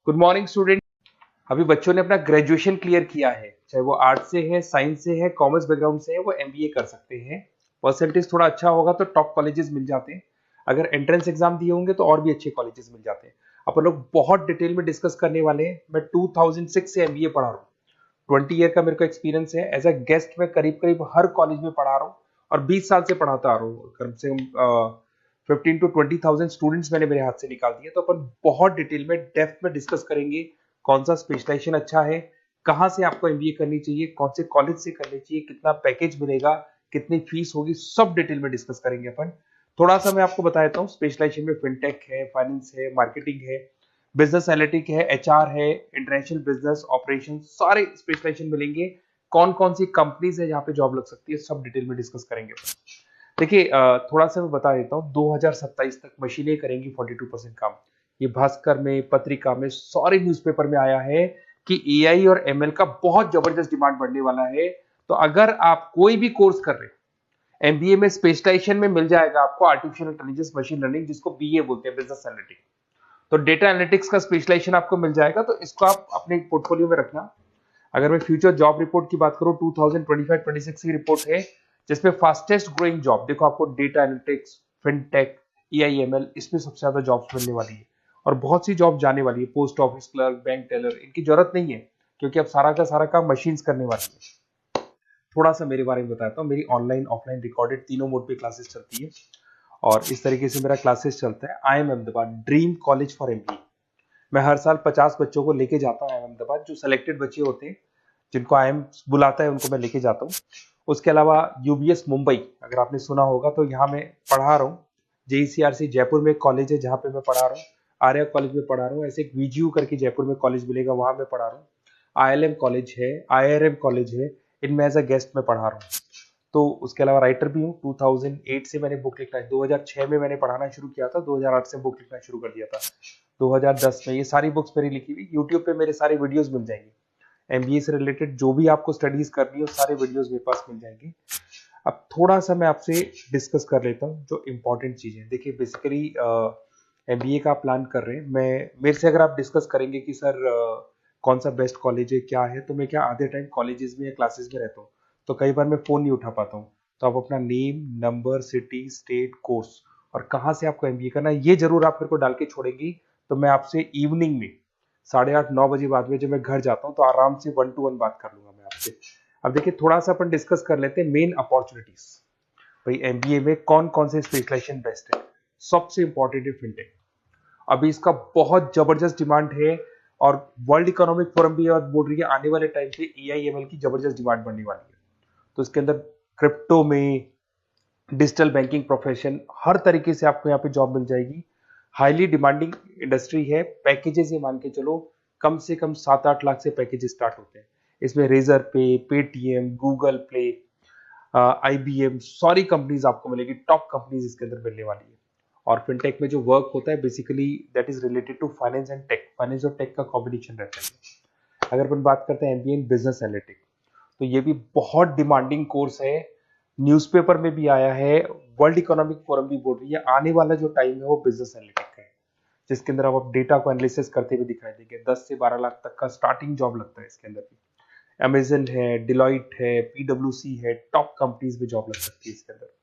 Good morning student. अभी बच्चों ने अपना ग्रेजुएशन क्लियर किया है, चाहे वो आर्ट से है, साइंस से है, कॉमर्स बैकग्राउंड से है, वो एमबीए कर सकते हैं। परसेंटेज थोड़ा अच्छा होगा तो टॉप कॉलेजेस मिल जाते हैं। अगर एंट्रेंस एग्जाम दिए होंगे तो और भी अच्छे कॉलेजेस मिल जाते हैं। अपन लोग बहुत डिटेल में डिस्कस करने वाले हैं। मैं 2006 से एमबीए पढ़ा रहा हूँ। 20 ईयर का मेरे को एक्सपीरियंस है। एज अ गेस्ट मैं करीब करीब हर कॉलेज में पढ़ा रहा हूँ और 20 साल से पढ़ाता आ रहा हूँ। कम से कम 15 to 20 thousand स्टूडेंट्स मैंने मेरे हाथ से निकाल दिए। तो अपन बहुत डिटेल में डेप्थ में डिस्कस करेंगे कौन सा स्पेशलाइजेशन अच्छा है, कहाँ से आपको एमबीए करनी चाहिए, कौन से कॉलेज से करनी चाहिए, कितना पैकेज मिलेगा, कितनी फीस होगी, सब डिटेल में डिस्कस करेंगे अपन। थोड़ा सा मैं आपको बता देता हूँ। स्पेशलाइजेशन में फिनटेक है, फाइनेंस है, मार्केटिंग है, बिजनेस एनालिटिक है, एचआर है, इंटरनेशनल बिजनेस ऑपरेशन, सारे स्पेशलाइजेशन मिलेंगे। कौन कौन सी कंपनीज है जहाँ पे जॉब लग सकती है, सब डिटेल में डिस्कस करेंगे। देखिए, थोड़ा सा मैं बता देता हूँ। 2027 तक मशीनें करेंगी 42% काम। ये भास्कर में, पत्रिका में, सारे न्यूज़पेपर में आया है कि एआई और एमएल का बहुत जबरदस्त डिमांड बढ़ने वाला है। तो अगर आप कोई भी कोर्स कर रहे हैं, एमबीए में स्पेशलाइजेशन में मिल जाएगा आपको आर्टिफिशियल इंटेलिजेंस, मशीन लर्निंग, जिसको बीए बोलते हैं, बिजनेस एनालिटिक्स। तो डेटा एनालिटिक्स का स्पेशलाइजेशन आपको मिल जाएगा, तो इसको आप अपने पोर्टफोलियो में रखना। अगर मैं फ्यूचर जॉब रिपोर्ट की बात करूं, 2025-26 की रिपोर्ट है, जिसमें फास्टेस्ट ग्रोइंग जॉब देखो आपको डेटा एनालिटिक्स, फिनटेक, एआईएमएल, इसमें सबसे ज्यादा जॉब्स मिलने वाली है। और बहुत सी जॉब जाने वाली है। Post office clerk, bank teller, इनकी जरूरत नहीं है क्योंकि अब सारा का सारा काम मशीन्स करने वाली है। थोड़ा सा मेरे बारे में बताता हूँ। मेरी ऑनलाइन ऑफलाइन रिकॉर्डेड तीनों मोड पे क्लासेस चलती है और इस तरीके से मेरा क्लासेस चलता है। I am Ahmedabad dream college for MBA. मैं हर साल 50 बच्चों को लेके जाता हूँ अहमदाबाद। जो सिलेक्टेड बच्चे होते हैं, जिनको आईएम बुलाता है, उनको मैं लेके जाता हूँ। उसके अलावा यूबीएस मुंबई, अगर आपने सुना होगा, तो यहाँ मैं पढ़ा रहा हूँ। जेईसीआरसी जयपुर में एक कॉलेज है जहाँ पे मैं पढ़ा रहा हूँ। आर्या कॉलेज में पढ़ा रहा हूँ। ऐसे एक वीजीयू करके जयपुर में कॉलेज मिलेगा, वहां मैं पढ़ा रहा हूँ। आईएलएम कॉलेज है, आईआरएम कॉलेज है, इनमें एज अ गेस्ट में पढ़ा रहा हूँ। तो उसके अलावा राइटर भी हूँ। 2008 से मैंने बुक लिखना है। 2006 में मैंने पढ़ाना शुरू किया था, 2008 से बुक लिखना शुरू कर दिया था। 2010 में ये सारी बुक्स मेरी लिखी हुई यूट्यूब पे मेरे सारे वीडियोस मिल जाएंगे। एमबीए से रिलेटेड जो भी आपको स्टडीज करनी हो, सारे वीडियोस मेरे पास मिल जाएंगे। अब थोड़ा सा मैं आपसे डिस्कस कर लेता हूँ जो इंपॉर्टेंट चीजें। देखिए, बेसिकली एमबीए का आप प्लान कर रहे हैं, मैं मेरे से अगर आप डिस्कस करेंगे कि सर कौन सा बेस्ट कॉलेज है, क्या है, तो मैं क्या आधे टाइम कॉलेजेस में या क्लासेस में रहता हूँ, तो कई बार मैं फोन नहीं उठा पाता हूँ। तो आप अपना name, number, city, state, course और कहाँ से आपको एमबीए करना है, ये जरूर आप मेरे को डाल के छोड़ेंगी। तो मैं आपसे इवनिंग में 8:30-9 बजे बाद में जब मैं घर जाता हूँ, तो आराम से 1-to-1 बात कर लूंगा मैं आपसे। अब देखिए, थोड़ा सा अपन डिस्कस कर लेते हैं मेन अपॉर्चुनिटीज। भाई, एमबीए में कौन कौन से स्पेशलाइजेशन बेस्ट है। सबसे इंपॉर्टेंट है फिनटेक। अभी इसका बहुत जबरदस्त डिमांड है और वर्ल्ड इकोनॉमिक फोरम भी बोल रही है आने वाले टाइम पे एआईएमएल की जबरदस्त डिमांड बढ़ने वाली है। तो इसके अंदर क्रिप्टो में, डिजिटल बैंकिंग प्रोफेशन, हर तरीके से आपको यहाँ पे जॉब मिल जाएगी। हाईली डिमांडिंग इंडस्ट्री है। पैकेजेस ये मान के चलो, कम से कम 7-8 लाख से पैकेजेस स्टार्ट होते हैं। इसमें रेजर पे, पेटीएम, गूगल प्ले, आईबीएम, सारी कंपनीज आपको मिलेगी। टॉप कंपनीज इसके अंदर मिलने वाली है। और फिनटेक में जो वर्क होता है, basically that is related to finance and tech. Finance और टेक का कॉम्बिनेशन रहता है। अगर अपन बात करते हैं एमबीए इन बिजनेस एनालिटिक्स, तो ये भी बहुत डिमांडिंग कोर्स है। न्यूज़पेपर में भी आया है, वर्ल्ड इकोनॉमिक फोरम भी बोल रही है आने वाला जो टाइम है वो बिजनेस एनालिटिक्स का है, जिसके अंदर आप डेटा को एनालिसिस करते हुए दिखाई देंगे। 10 से 12 लाख तक का स्टार्टिंग जॉब लगता है इसके अंदर भी। अमेजन है, डिलॉइट है, पीडब्ल्यूसी है, टॉप कंपनीज में जॉब लग सकती है इसके अंदर।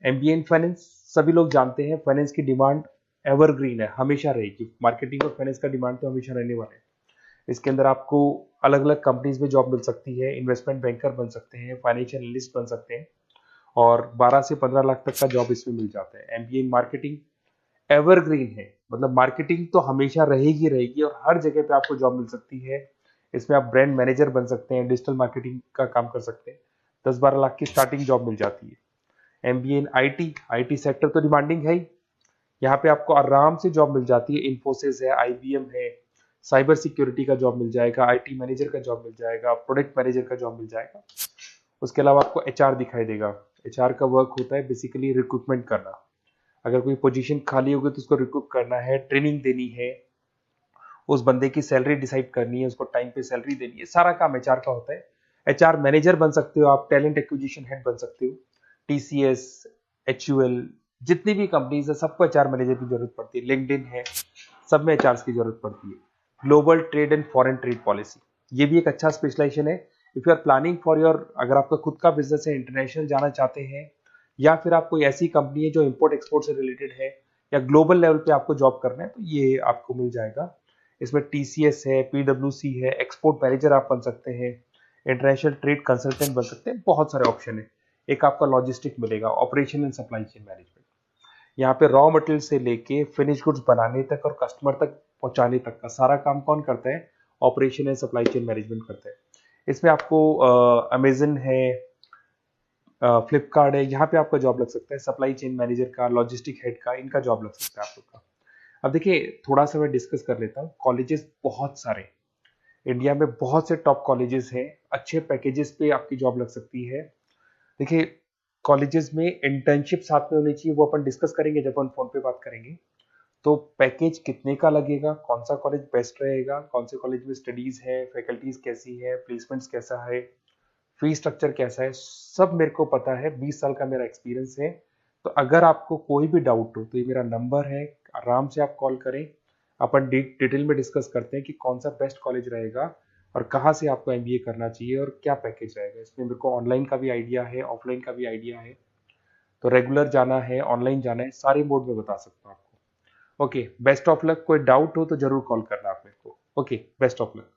एमबीए इन फाइनेंस, सभी लोग जानते हैं फाइनेंस की डिमांड एवरग्रीन है, हमेशा रहेगी। मार्केटिंग और फाइनेंस का डिमांड तो हमेशा रहने वाला है। इसके अंदर आपको अलग अलग कंपनीज में जॉब मिल सकती है। इन्वेस्टमेंट बैंकर बन सकते हैं, फाइनेंशियल एनालिस्ट बन सकते हैं और 12 से 15 लाख तक का जॉब इसमें मिल जाता है। एमबीए इन मार्केटिंग एवरग्रीन है, मतलब मार्केटिंग तो हमेशा रहेगी रहेगी और हर जगह पे आपको जॉब मिल सकती है। इसमें आप ब्रांड मैनेजर बन सकते हैं, डिजिटल मार्केटिंग का काम कर सकते हैं। 10-12 लाख की स्टार्टिंग जॉब मिल जाती है। MBA in IT, IT sector तो डिमांडिंग है ही। यहाँ पे आपको आराम से जॉब मिल जाती है। इन्फोसिस है, आईबीएम है, साइबर सिक्योरिटी का जॉब मिल जाएगा, आईटी मैनेजर का जॉब मिल जाएगा, प्रोडक्ट मैनेजर का जॉब मिल जाएगा। उसके अलावा आपको एचआर दिखाई देगा। एचआर का वर्क होता है बेसिकली रिक्रूटमेंट करना। अगर कोई पोजीशन खाली होगी तो उसको रिक्रूट करना है, ट्रेनिंग देनी है, उस बंदे की सैलरी डिसाइड करनी है, उसको टाइम पे सैलरी देनी है, सारा काम एचआर का होता है। एचआर मैनेजर बन सकते हो आप, टैलेंट एक्विजिशन हेड बन सकते हो। टीसीएस, एचयूएल, जितनी भी कंपनीज है सबको एचआर मैनेजर की जरूरत पड़ती है। लिंक्डइन है, सब में एचआर की जरूरत पड़ती है। Global trade and foreign trade policy, ये भी एक अच्छा स्पेशलाइजेशन है। If you are planning for your, अगर आपका खुद का बिजनेस है, इंटरनेशनल जाना चाहते हैं, या फिर आप कोई ऐसी कंपनी है जो इंपोर्ट एक्सपोर्ट से रिलेटेड है, या ग्लोबल लेवल पे आपको जॉब करना है, तो ये आपको मिल जाएगा। इसमें टीसीएस है, पीडब्ल्यूसी है, एक्सपोर्ट मैनेजर आप बन सकते हैं, इंटरनेशनल ट्रेड कंसल्टेंट बन सकते हैं, बहुत सारे ऑप्शन है। एक आपका लॉजिस्टिक मिलेगा, operation and supply chain management, यहाँ पे रॉ मटेरियल से लेके फिनिश गुड्स बनाने तक और कस्टमर तक पहुंचाने तक का सारा काम कौन करता है? Operation and supply chain management करता है। इसमें आपको अमेजन है, फ्लिपकार्ट है, यहाँ पे आपका जॉब लग सकता है, सप्लाई चेन मैनेजर का, लॉजिस्टिक हेड का, इनका जॉब लग सकता है आप लोग का। अब देखिए, थोड़ा सा मैं डिस्कस कर लेता हूँ। कॉलेजेस बहुत सारे इंडिया में, बहुत से टॉप कॉलेजेस हैं, अच्छे पैकेजेस पे आपकी जॉब लग सकती है। देखिए, कॉलेजेस में इंटर्नशिप साथ में होनी चाहिए, वो अपन डिस्कस करेंगे जब अपन फोन पे बात करेंगे। तो पैकेज कितने का लगेगा, कौन सा कॉलेज बेस्ट रहेगा, कौन से कॉलेज में स्टडीज है, फैकल्टीज कैसी है, प्लेसमेंट्स कैसा है, फी स्ट्रक्चर कैसा है, सब मेरे को पता है, 20 साल का मेरा एक्सपीरियंस है। तो अगर आपको कोई भी डाउट हो तो ये मेरा नंबर है, आराम से आप कॉल करें। अपन डिटेल में डिस्कस करते हैं कि कौन सा बेस्ट कॉलेज रहेगा और कहाँ से आपको एमबीए करना चाहिए और क्या पैकेज रहेगा। इसमें मेरे को ऑनलाइन का भी आइडिया है, ऑफलाइन का भी आइडिया है, तो रेगुलर जाना है, ऑनलाइन जाना है, सारे मोड में बता सकता हूँ आपको। Okay, best of luck. कोई डाउट हो तो जरूर कॉल करना आप मेरे को। Okay, best of luck.